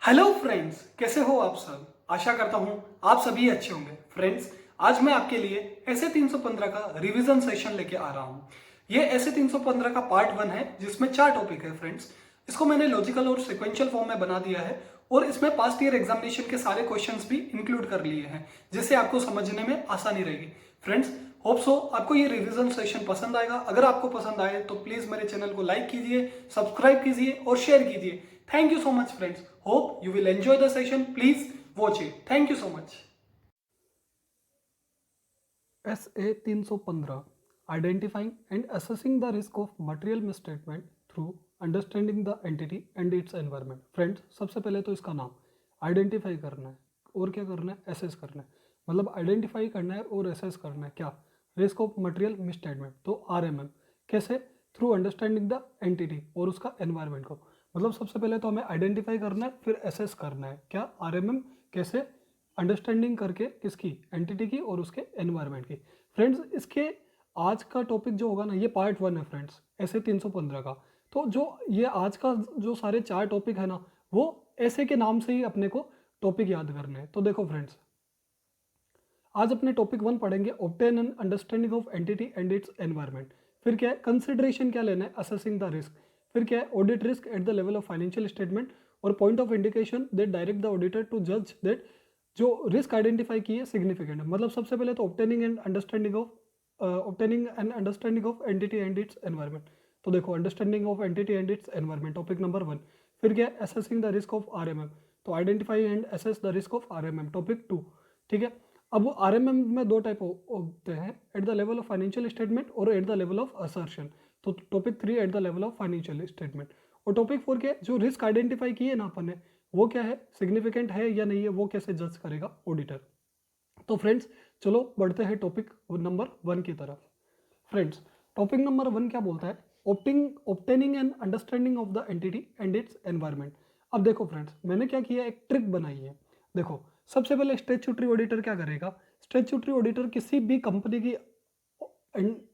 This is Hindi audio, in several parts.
हेलो फ्रेंड्स, कैसे हो आप सब। आशा करता हूं आप सभी अच्छे होंगे। फ्रेंड्स, आज मैं आपके लिए ऐसे 315 का रिवीजन सेशन लेके आ रहा हूं। ये ऐसे 315 का पार्ट 1 है जिसमें 4 टॉपिक है। फ्रेंड्स, इसको मैंने लॉजिकल और सिक्वेंशियल फॉर्म में बना दिया है और इसमें पास्ट ईयर एग्जामिनेशन के सारे क्वेश्चंस भी इंक्लूड कर लिए हैं, जिससे आपको समझने में आसानी रहेगी। फ्रेंड्स, होप सो आपको ये रिवीजन सेशन पसंद आएगा। अगर आपको पसंद आए तो प्लीज मेरे चैनल को लाइक कीजिए, सब्सक्राइब कीजिए और शेयर कीजिए। Thank you so much, friends. Hope you will enjoy the session. Please watch it. Thank you so much. SA 315 Identifying and Assessing the Risk of Material Misstatement Through Understanding the Entity and its Environment. Friends, सबसे पहले तो इसका नाम आइडेंटिफाई करना है और क्या करना है, एसेस करना है। मतलब आइडेंटिफाई करना है और एसेस करना है क्या, रिस्क ऑफ मटेरियल मिसस्टेटमेंट। तो RMM कैसे, थ्रू अंडरस्टैंडिंग द एंटिटी और उसका एनवायरमेंट को। मतलब सबसे पहले तो हमें आइडेंटिफाई करना है, फिर एसेस करना है क्या, RMM कैसे, अंडरस्टैंडिंग करके किसकी, एंटिटी की और उसके एनवायरमेंट की। फ्रेंड्स, इसके आज का टॉपिक जो होगा ना, ये पार्ट 1 है फ्रेंड्स, ऐसे 315 का। तो जो ये आज का जो सारे 4 टॉपिक है ना, वो ऐसे के नाम से ही अपने को टॉपिक याद करने हैं। तो देखो फ्रेंड्स, आज अपने टॉपिक 1 पढ़ेंगे, obtain N understanding of entity and its environment. फिर क्या है, कंसिडरेशन क्या लेना है, असेसिंग द रिस्क। फिर क्या है, audit risk at the level of financial statement और point of indication that direct the auditor to जज दैट जो रिस्क आइडेंटिफाई की है सिग्निफिकेंट है। मतलब सबसे पहले तो obtaining and understanding of entity and its environment. तो देखो, understanding of entity and its environment topic number 1। फिर क्या है, assessing the risk of RMM। तो identify and assess the risk of RMM topic 2। ठीक है। अब RMM में 2 टाइप होते हैं, at the level of financial statement और at the level of assertion. तो topic 3 at the level of financial statement. और टॉपिक 4 क्या है, जो रिस्क आइडेंटिफाई किए ना अपन ने, वो क्या है, सिग्निफिकेंट है या नहीं है, वो कैसे जज करेगा ऑडिटर। तो फ्रेंड्स, चलो बढ़ते हैं टॉपिक नंबर 1 की तरफ। फ्रेंड्स, टॉपिक नंबर 1 क्या बोलता है, obtaining and understanding of the entity and its environment. अब देखो फ्रेंड्स, मैंने क्या किया, एक ट्रिक बनाई है। देखो, सबसे पहले स्टैट्यूटरी ऑडिटर क्या करेगा, स्टैट्यूटरी ऑडिटर किसी भी कंपनी की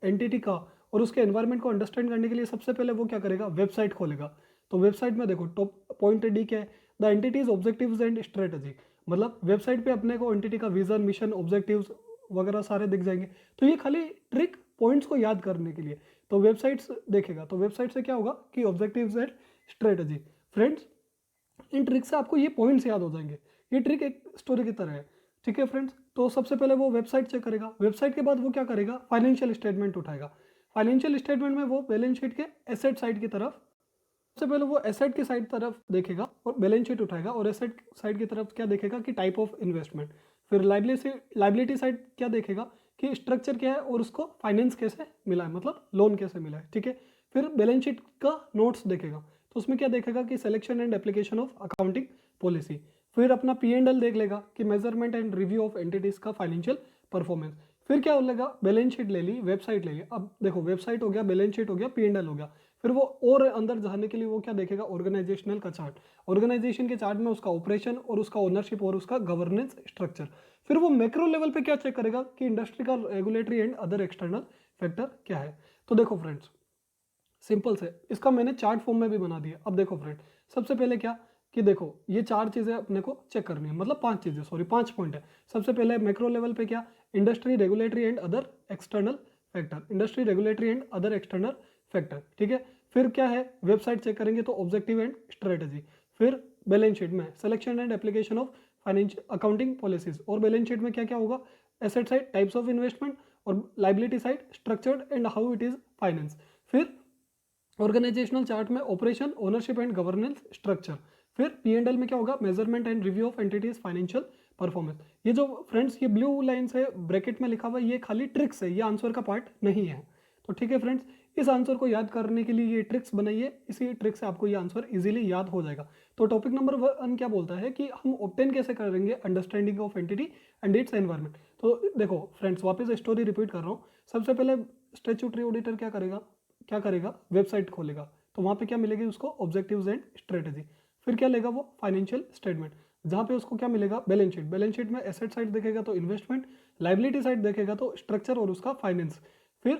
एंटिटी का और उसके एनवायरमेंट को अंडरस्टैंड करने के लिए सबसे पहले वो क्या करेगा, वेबसाइट खोलेगा। तो वेबसाइट में देखो, टॉप पॉइंट डी क्या है, the entities objectives and strategy. मतलब वेबसाइट पे अपने को एंटिटी का विजन, मिशन, ऑब्जेक्टिव्स वगैरह सारे दिख जाएंगे। तो ये खाली ट्रिक पॉइंट्स को याद करने के लिए। तो वेबसाइट्स देखेगा, तो वेबसाइट से क्या होगा कि objectives and strategy. Friends, in trick से आपको ये पॉइंट्स याद हो जाएंगे। ये ट्रिक एक स्टोरी की तरह है। ठीक है फ्रेंड्स, तो सबसे पहले वो वेबसाइट चेक करेगा। वेबसाइट के बाद वो क्या करेगा, फाइनेंशियल स्टेटमेंट उठाएगा। फाइनेंशियल स्टेटमेंट में वो बैलेंस शीट के एसेट साइड की तरफ, सबसे पहले वो एसेट की साइड तरफ देखेगा और बैलेंस शीट उठाएगा। और एसेट साइड की तरफ क्या देखेगा कि टाइप ऑफ इन्वेस्टमेंट। फिर लाइबिलिटी साइड क्या देखेगा कि स्ट्रक्चर क्या है और उसको फाइनेंस कैसे मिला है, मतलब लोन कैसे मिला है। ठीक है। फिर बैलेंस शीट का नोट्स देखेगा, तो उसमें क्या देखेगा कि selection and application of accounting policy. फिर अपना P&L देख लेगा कि measurement and review of entities का फाइनेंशियल परफॉर्मेंस। फिर क्या हो लेगा, बैलेंस शीट ले ली, वेबसाइट ले ली। अब देखो, वेबसाइट हो गया, बैलेंस शीट हो गया, P&L हो गया। फिर वो और अंदर जाने के लिए वो क्या देखेगा, ऑर्गेनाइजेशनल का चार्ट। ऑर्गेनाइजेशन के चार्ट में उसका ऑपरेशन और उसका ओनरशिप और उसका गवर्नेंस स्ट्रक्चर। फिर वो मैक्रो लेवल पे क्या चेक करेगा कि इंडस्ट्री का regulatory and other external factor क्या है। तो देखो फ्रेंड्स, सिंपल से इसका मैंने चार्ट फॉर्म में भी बना दिया। अब देखो फ्रेंड, सबसे पहले क्या कि देखो, ये 4 चीज़ें अपने को चेक करनी है, मतलब 5 चीज़ें, सॉरी 5 पॉइंट है। सबसे पहले मैक्रो लेवल पे क्या, industry regulatory and other external factor, industry regulatory and other external factor. ठीक है। फिर क्या है, वेबसाइट चेक करेंगे तो ऑब्जेक्टिव एंड स्ट्रेटजी। फिर बैलेंस शीट में selection and application of financial accounting policies. और बैलेंस शीट में क्या क्या होगा, asset side, types of investment, और liability side, structured and how it is finance. फिर ऑर्गेनाइजेशनल चार्ट में operation, ownership and governance structure. फिर P&L में क्या होगा, measurement and review of entities financial performance. ये जो फ्रेंड्स, ये ब्लू लाइन से ब्रैकेट में लिखा हुआ है, ये खाली ट्रिक्स है, ये आंसर का पार्ट नहीं है। तो ठीक है फ्रेंड्स, इस आंसर को याद करने के लिए ये ट्रिक्स बनाइए, इसी ट्रिक से आपको ये आंसर इजीली याद हो जाएगा। तो टॉपिक नंबर 1 क्या बोलता है कि हम ऑब्टेन कैसे करेंगे understanding of entity and its environment. तो देखो फ्रेंड्स, वापस स्टोरी रिपीट कर रहा हूँ। सबसे पहले स्टैट्यूटरी ऑडिटर क्या करेगा, वेबसाइट खोलेगा। तो वहाँ पे क्या मिलेगी उसको, ऑब्जेक्टिव्स एंड स्ट्रेटजी। फिर क्या लेगा वो, फाइनेंशियल स्टेटमेंट, जहाँ पे उसको क्या मिलेगा, बैलेंस शीट। बैलेंस शीट में एसेट साइड देखेगा तो इन्वेस्टमेंट, लाइबिलिटी साइड देखेगा तो स्ट्रक्चर और उसका फाइनेंस। फिर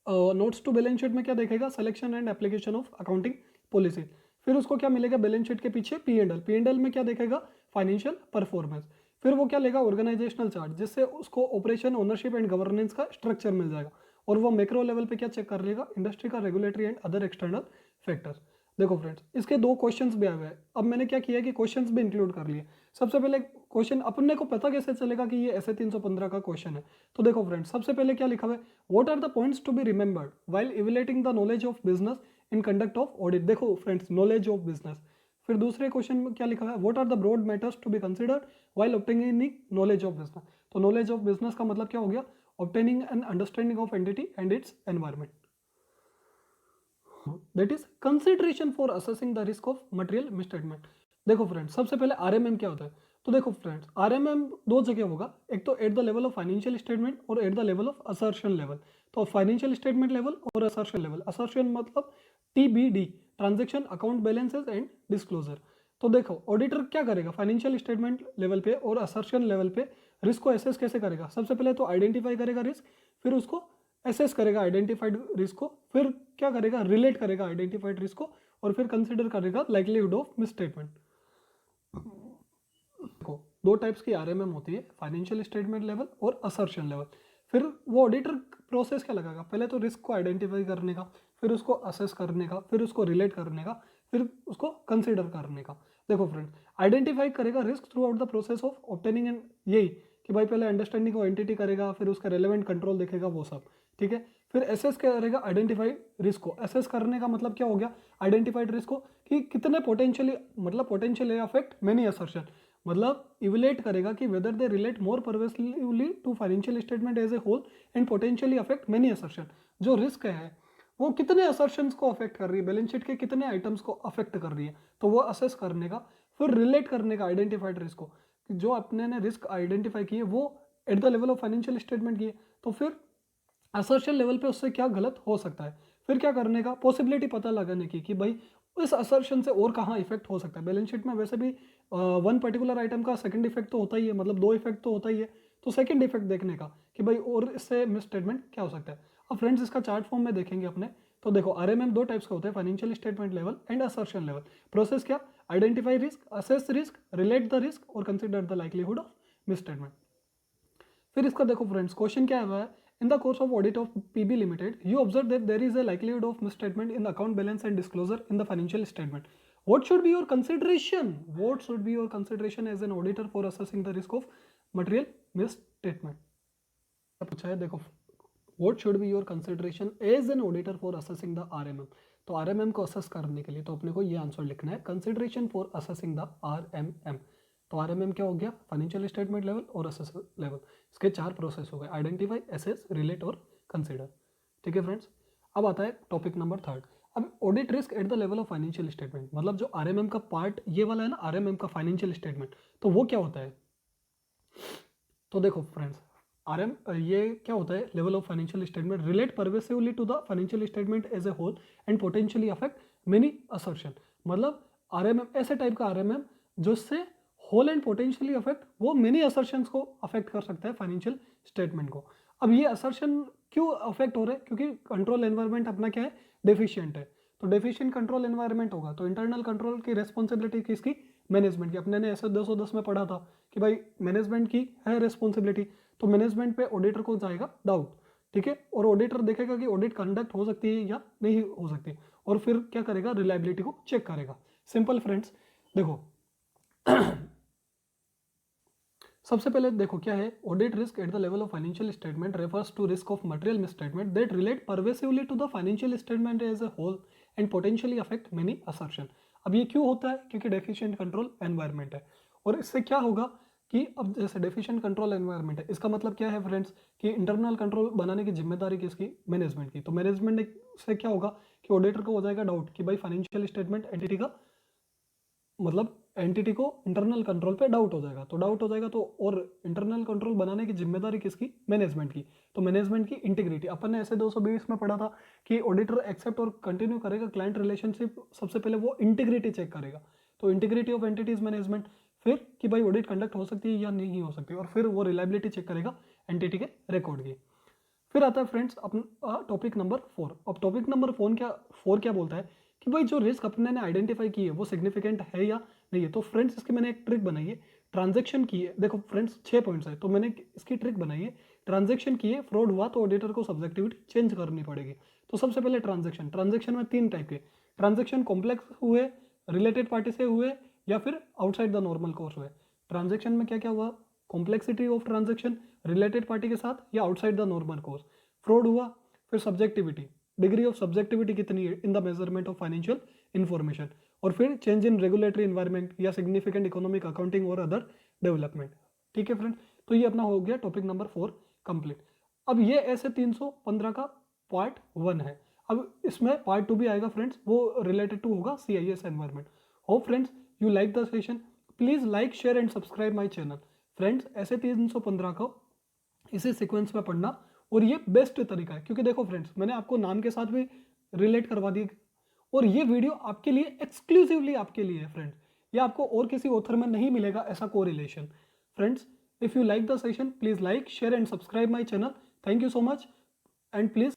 नोट्स टू बैलेंस शीट में क्या देखेगा, selection and application of accounting policy. फिर उसको क्या मिलेगा बैलेंस शीट के पीछे P&L, P&L में क्या देखेगा फाइनेंशियल परफॉर्मेंस। फिर वो क्या लेगा ऑर्गेनाइजेशनल चार्ट, जिससे उसको ऑपरेशन ओनरशिप एंड गवर्नेंस का स्ट्रक्चर मिल जाएगा। और वो मैक्रो लेवल पे क्या चेक कर लेगा इंडस्ट्री का regulatory and other external factors. देखो फ्रेंड्स इसके दो क्वेश्चंस भी आए हुए हैं। अब मैंने क्या किया कि क्वेश्चंस भी इंक्लूड कर लिए। सबसे पहले क्वेश्चन अपने को पता कैसे चलेगा कि ये ऐसे 315 का क्वेश्चन है। तो देखो फ्रेंड्स सबसे पहले क्या लिखा हुआ है, what are the points to be remembered while evaluating the knowledge of business in conduct of audit. देखो फ्रेंड्स नॉलेज ऑफ बिजनेस। फिर दूसरे क्वेश्चन में क्या लिखा हुआ है, what are the broad matters to be considered while obtaining knowledge of business. तो नॉलेज ऑफ बिजनेस का मतलब क्या हो गया, obtaining an understanding of entity and its environment. That is consideration for assessing the risk of material misstatement. देखो फ्रेंड्स सबसे पहले आरएमएम क्या होता है। तो देखो फ्रेंड्स आरएमएम दो जगह होगा, एक तो at the level of financial statement और at the level of assertion level. तो फाइनेंशियल स्टेटमेंट लेवल और असर्शन लेवल, असर्शन मतलब TBD transaction account balances and disclosure. तो देखो ऑडिटर क्या करेगा फाइनेंशियल स्टेटमेंट लेवल पे और असर्शन लेवल पे रिस्क को एसेस कैसे करेगा, सबसे पहले तो आइडेंटिफाई करेगा रिस्क, फिर उसको एसेस करेगा आइडेंटिफाइड रिस्क को, फिर क्या करेगा रिलेट करेगा आइडेंटिफाइड रिस्क को, और फिर कंसीडर करेगा लाइक्लीहुड ऑफ मिसस्टेटमेंट। देखो दो टाइप्स की आरएमएम होती है, फाइनेंशियल स्टेटमेंट लेवल और असर्शन लेवल। फिर वो ऑडिटर प्रोसेस क्या लगाएगा, पहले तो रिस्क को आइडेंटिफाई करने का, फिर उसको असेस करने का, फिर उसको रिलेट करने का, फिर उसको कंसीडर करने का। देखो फ्रेंड आइडेंटिफाई करेगा risk through out the process of obtaining and यही कि भाई पहले अंडरस्टैंडिंग ऑफ एंटिटी करेगा, फिर उसका रेलेवेंट कंट्रोल देखेगा वो सब, ठीक है। फिर एसेस करेगा आइडेंटिफाइड रिस्क को, एसेस करने का मतलब क्या हो गया आइडेंटिफाइड रिस्क को कि कितने पोटेंशियली मतलब पोटेंशियल अफेक्ट मेनी असर्शन, मतलब इवैल्यूएट करेगा कि whether they relate more pervasively to financial statement as a whole and potentially affect many assertion. जो रिस्क है वो कितने असर्शंस को अफेक्ट कर रही है, बैलेंस शीट के कितने आइटम्स को अफेक्ट कर रही है, तो वो असेस करने का। फिर रिलेट करने का आइडेंटिफाइड रिस्क को, जो अपने ने रिस्क आइडेंटिफाई किए वो eight the level of financial statement किए, तो फिर असर्शन लेवल पे उससे क्या गलत हो सकता है। फिर क्या करने का पॉसिबिलिटी पता लगाने की कि भाई इस असर्शन से और कहाँ इफेक्ट हो सकता है। बैलेंस शीट में वैसे भी वन पर्टिकुलर आइटम का सेकंड इफेक्ट तो होता ही है, मतलब दो इफेक्ट तो होता ही है, तो सेकंड इफेक्ट देखने का कि भाई और इससे मिस स्टेटमेंट क्या हो सकता है। अब फ्रेंड्स इसका चार्ट फॉर्म में देखेंगे अपने, तो देखो आरएमएम दो टाइप्स का होता है, financial statement level and assertion level. Process क्या, identify risk, assess risk, relate the risk और consider the likelihood of misstatement. फिर इसका देखो फ्रेंड्स क्वेश्चन क्या है, in the course of audit of PB limited you observe that there is a likelihood of misstatement in account balance and disclosure in the financial statement. What should be your consideration, what should be your consideration as an auditor for assessing the risk of material misstatement. पूछा है देखो what should be your consideration as an auditor for assessing the RMM. तो आरएमएम को असेस करने के लिए तो अपने को ये आंसर लिखना है, consideration for assessing the RMM. तो आरएमएम क्या हो गया, फाइनेंशियल स्टेटमेंट लेवल और असेस लेवल। इसके चार प्रोसेस हो गए, आइडेंटिफाई, एसेस, रिलेट और कंसिडर। ठीक है फ्रेंड्स, अब आता है टॉपिक नंबर थर्ड। अब audit risk at the level of financial statement, मतलब जो आरएमएम का पार्ट ये वाला है ना, आरएमएम का फाइनेंशियल स्टेटमेंट, तो वो क्या होता है। तो देखो फ्रेंड्स आरएम ये क्या होता है, level of financial statement relate pervasively to the financial statement as a whole and potentially affect many assertion. मतलब आरएमएम ऐसे टाइप का आरएमएम जिससे होल एंड पोटेंशियली अफेक्ट वो मेनी असर्शंस को अफेक्ट कर सकता है फाइनेंशियल स्टेटमेंट को। अब ये असर्शन क्यों अफेक्ट हो रहे हैं, क्योंकि कंट्रोल एनवायरनमेंट अपना क्या है, डेफिशिएंट है। तो डेफिशिएंट कंट्रोल एनवायरनमेंट होगा तो इंटरनल कंट्रोल की रेस्पॉन्सिबिलिटी किसकी, मैनेजमेंट की। अपने ने ऐसे 210 में पढ़ा था कि भाई मैनेजमेंट की है रेस्पॉन्सिबिलिटी, तो मैनेजमेंट पे ऑडिटर को जाएगा डाउट, ठीक है। और ऑडिटर देखेगा कि ऑडिट कंडक्ट हो सकती है या नहीं हो सकती, और फिर क्या करेगा, रिलायबिलिटी को चेक करेगा। सिंपल फ्रेंड्स देखो सबसे पहले देखो क्या है, audit risk at the level of financial statement refers to risk of material misstatement that relate pervasively to the financial statement as a whole and potentially affect many assertion. अब ये क्यों होता है, क्योंकि डेफिशिएंट कंट्रोल एनवायरनमेंट है। और इससे क्या होगा कि अब जैसे डेफिशिएंट कंट्रोल एनवायरनमेंट है, इसका मतलब क्या है फ्रेंड्स कि इंटरनल कंट्रोल बनाने की जिम्मेदारी किसकी, मैनेजमेंट की। तो मैनेजमेंट से क्या होगा कि ऑडिटर को हो जाएगा डाउट कि भाई फाइनेंशियल स्टेटमेंट एंटिटी का मतलब एंटिटी को इंटरनल कंट्रोल पे डाउट हो जाएगा, तो डाउट हो जाएगा तो और इंटरनल कंट्रोल बनाने की जिम्मेदारी किसकी, मैनेजमेंट की। तो मैनेजमेंट की इंटीग्रिटी, अपन ने ऐसे 220 में पढ़ा था कि ऑडिटर एक्सेप्ट और कंटिन्यू करेगा क्लाइंट रिलेशनशिप, सबसे पहले वो इंटीग्रिटी चेक करेगा। तो इंटीग्रिटी ऑफ एंटिटीज मैनेजमेंट, फिर कि भाई ऑडिट कंडक्ट हो सकती है या नहीं हो सकती, और फिर वो रिलायबिलिटी चेक करेगा एंटिटी के रिकॉर्ड की। फिर आता है फ्रेंड्स अपना टॉपिक नंबर 4। अब टॉपिक नंबर 4 क्या बोलता है कि अब भाई जो रिस्क अपने ने आइडेंटिफाई की है वो सिग्निफिकेंट है या नहीं है। तो फ्रेंड्स इसकी मैंने एक ट्रिक बनाई है, ट्रांजेक्शन की है। देखो फ्रेंड्स 6 पॉइंट्स है, तो मैंने इसकी ट्रिक बनाई है, ट्रांजेक्शन की है, फ्रॉड हुआ तो ऑडिटर को सब्जेक्टिविटी चेंज करनी पड़ेगी। तो सबसे पहले ट्रांजेक्शन, ट्रांजेक्शन में 3 टाइप के ट्रांजेक्शन, कॉम्प्लेक्स हुए, रिलेटेड पार्टी से हुए, या फिर आउटसाइड द नॉर्मल कोर्स हुए। ट्रांजेक्शन में क्या क्या हुआ, complexity of transaction, related party के साथ या outside the normal course. Fraud हुआ, फिर सब्जेक्टिविटी, डिग्री ऑफ सब्जेक्टिविटी कितनी है in the measurement of financial information, और फिर चेंज इन रेगुलेटरी इन्वायरमेंट या सिग्निफिकेंट इकोनॉमिक अकाउंटिंग और अदर डेवलपमेंट। ठीक है फ्रेंड, तो ये अपना हो गया टॉपिक नंबर 4 कंप्लीट। अब ये ऐसे 315 का पार्ट 1 है। अब इसमें पार्ट 2 भी आएगा फ्रेंड्स, वो रिलेटेड टू होगा CIS environment. Hope friends you like the session, please like share and subscribe my channel. Friends ऐसे 315 को इसी सीक्वेंस में पढ़ना, और ये बेस्ट तरीका है, क्योंकि देखो फ्रेंड्स मैंने आपको नाम के साथ भी रिलेट करवा दी, और ये वीडियो आपके लिए एक्सक्लूसिवली आपके लिए है फ्रेंड्स। ये आपको और किसी ऑथर में नहीं मिलेगा ऐसा correlation. Friends if you like the session, please like share and subscribe my channel. Thank you so much, and please